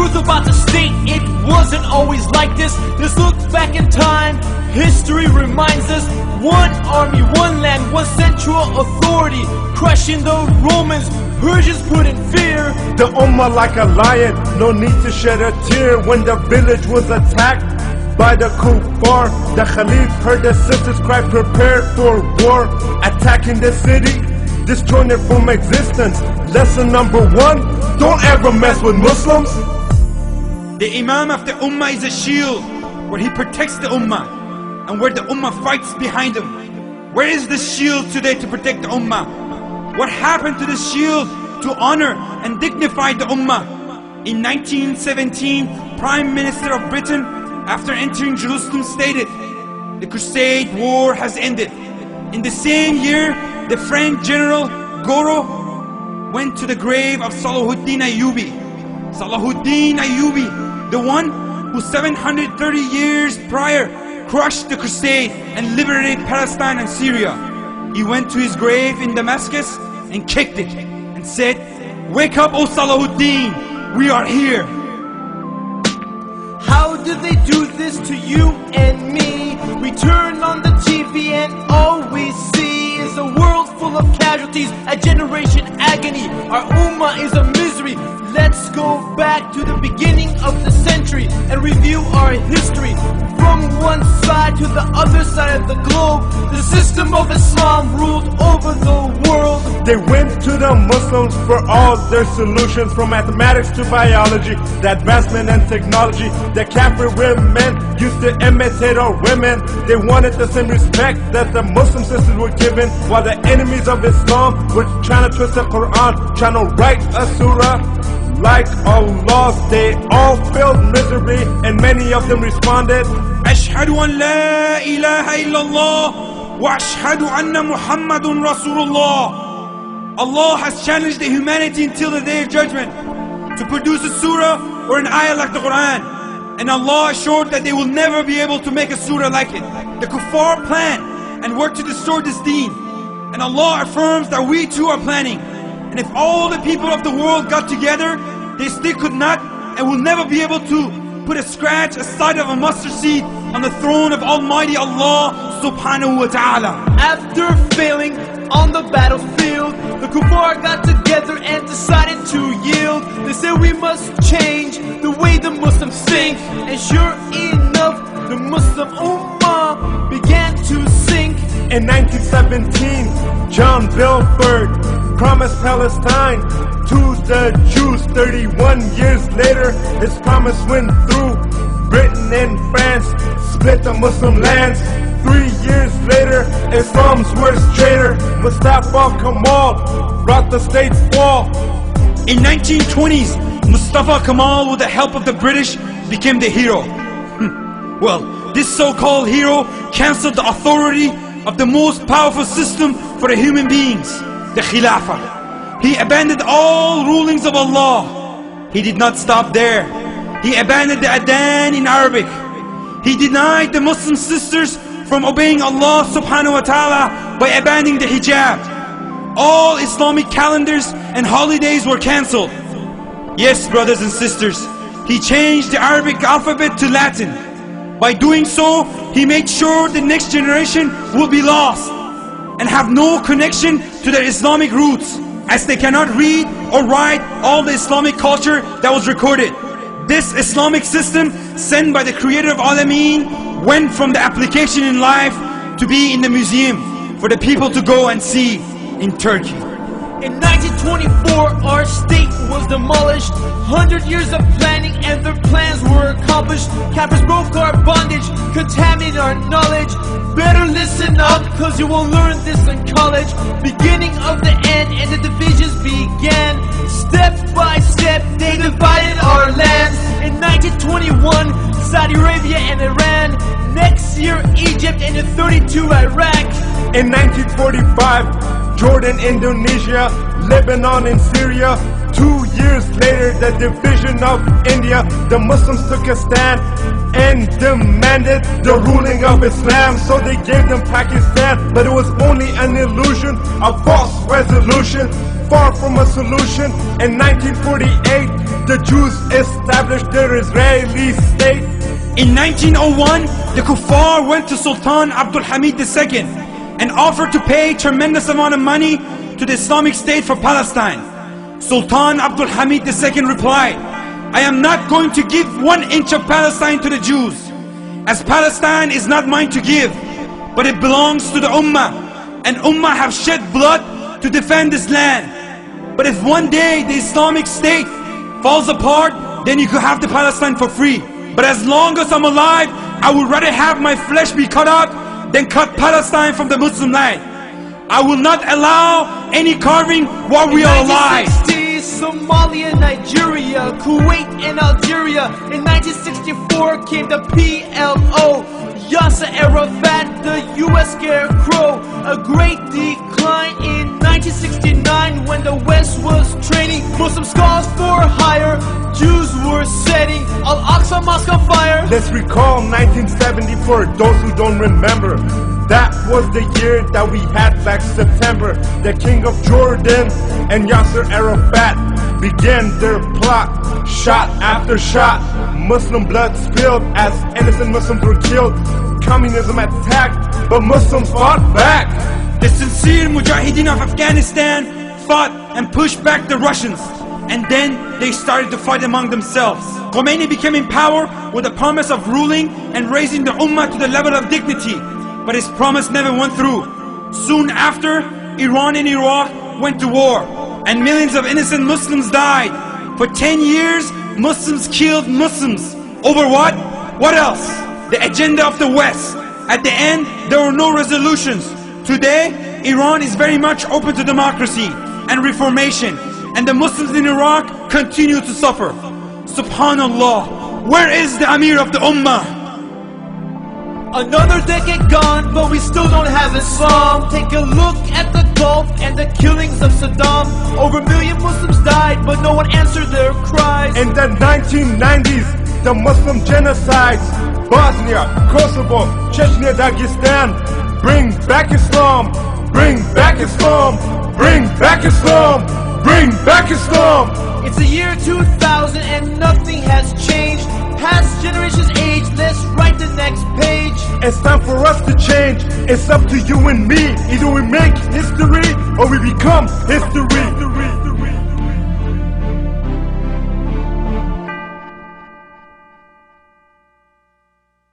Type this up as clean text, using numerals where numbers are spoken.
truth about the state, it wasn't always like this. This looks back in time, history reminds us. One army, one land, one central authority, crushing the Romans, Persians put in fear. The Ummah like a lion, no need to shed a tear. When the village was attacked by the kuffar, the Khalif heard the sisters cry, prepared for war. Attacking the city, destroying it from existence. Lesson number one, don't ever mess with Muslims. The Imam of the Ummah is a shield, where he protects the Ummah, and where the Ummah fights behind him. Where is the shield today to protect the Ummah? What happened to the shield to honor and dignify the Ummah? In 1917, Prime Minister of Britain, after entering Jerusalem, stated, "The Crusade War has ended." In the same year, the French General Goro went to the grave of Salahuddin Ayyubi. Salahuddin Ayyubi, the one who 730 years prior crushed the Crusade and liberated Palestine and Syria. He went to his grave in Damascus and kicked it and said, "Wake up, O Salahuddin, we are here." How do they do this to you and me? We turn on the TV and all we see is a world full of casualties, a generation agony. Our Ummah is a misery. Let's go back to the beginning of the century and review our history. From one side to the other side of the globe, the system of Islam ruled over the world. They went to the Muslims for all their solutions, from mathematics to biology, the advancement and technology. The Kafir women used to imitate our women. They wanted the same respect that the Muslim sisters were given, while the enemies of Islam were trying to twist the Quran, trying to write a surah like Allah's. They all failed miserably, and many of them responded, "Ashhadu an la ilaha illallah wa ashhadu anna Muhammadun Rasulullah." Allah has challenged the humanity until the day of judgment to produce a surah or an ayah like the Quran. And Allah assured that they will never be able to make a surah like it. The kuffar plan and work to destroy this deen. And Allah affirms that we too are planning. And if all the people of the world got together, they still could not and will never be able to put a scratch, a size of a mustard seed on the throne of Almighty Allah subhanahu wa ta'ala. After failing on the battlefield, the kuffar got together and decided to yield. They said we must change the way the Muslims think. And sure enough, the Muslim Ummah began to sink. In 1917, John Belford promised Palestine to the Jews. 31 years later, his promise went through. Britain and France split the Muslim lands. 3 years later, Islam's worst traitor, Mustafa Kemal, brought the state's fall. In 1920s, Mustafa Kemal, with the help of the British, became the hero. Well, this so-called hero cancelled the authority of the most powerful system for the human beings, the Khilafah. He abandoned all rulings of Allah. He did not stop there. He abandoned the Adhan in Arabic. He denied the Muslim sisters from obeying Allah subhanahu wa ta'ala by abandoning the hijab. All Islamic calendars and holidays were cancelled. Yes, brothers and sisters, he changed the Arabic alphabet to Latin. By doing so, he made sure the next generation will be lost and have no connection to their Islamic roots, as they cannot read or write all the Islamic culture that was recorded. This Islamic system, sent by the creator of Alameen, went from the application in life to be in the museum for the people to go and see in Turkey. In 1924, our state was demolished. 100 years of planning and their plans were accomplished. Kafirs broke our bondage, contaminated our knowledge. Better listen up, cause you won't learn this in college. Beginning of the end and the divisions began. Step by step, they divided our lands. In 1921, Saudi Arabia and Iran. Next year, Egypt, and in 32, Iraq. In 1945, Jordan, Indonesia, Lebanon and Syria. 2 years later, the division of India, the Muslims took a stand and demanded the ruling of Islam. So they gave them Pakistan, but it was only an illusion, a false resolution. far from a solution. In 1948, the Jews established their Israeli state. In 1901, the Kuffar went to Sultan Abdul Hamid II and offered to pay tremendous amount of money to the Islamic State for Palestine. Sultan Abdul Hamid II replied, "I am not going to give 1 inch of Palestine to the Jews, as Palestine is not mine to give, but it belongs to the Ummah, and Ummah have shed blood to defend this land. But if one day the Islamic State falls apart, then you could have the Palestine for free. But as long as I'm alive, I would rather have my flesh be cut out than cut Palestine from the Muslim land. I will not allow any carving while we are alive." 1960s, Somalia, Nigeria, Kuwait and Algeria. In 1964 came the PLO, Yasser Arafat, the US scarecrow. A great decline in 1969 when the West was training Muslim scholars for hire. Jews were setting Al-Aqsa Mosque on fire. Let's recall 1970 for those who don't remember. That was the year that we had Black September. The King of Jordan and Yasser Arafat began their plot. Shot after shot, Muslim blood spilled as innocent Muslims were killed. Communism attacked, but Muslims fought back. The sincere Mujahideen of Afghanistan fought and pushed back the Russians, and then they started to fight among themselves. Khomeini became in power with the promise of ruling and raising the Ummah to the level of dignity, but his promise never went through. Soon after, Iran and Iraq went to war, and millions of innocent Muslims died. For 10 years, Muslims killed Muslims. Over what? What else? The agenda of the West. At the end, there were no resolutions. Today, Iran is very much open to democracy and reformation, and the Muslims in Iraq continue to suffer. Subhanallah, where is the Amir of the Ummah? Another decade gone, but we still don't have Islam. Take a look at the Gulf and the killings of Saddam. Over 1 million Muslims died, but no one answered their cries. In the 1990s, the Muslim genocides, Bosnia, Kosovo, Chechnya, Dagestan. Bring back Islam, bring back Islam, bring back Islam, bring back Islam. It's the year 2000 and nothing has changed. Past generations age, let's write the next page. It's time for us to change. It's up to you and me. Either we make history or we become history.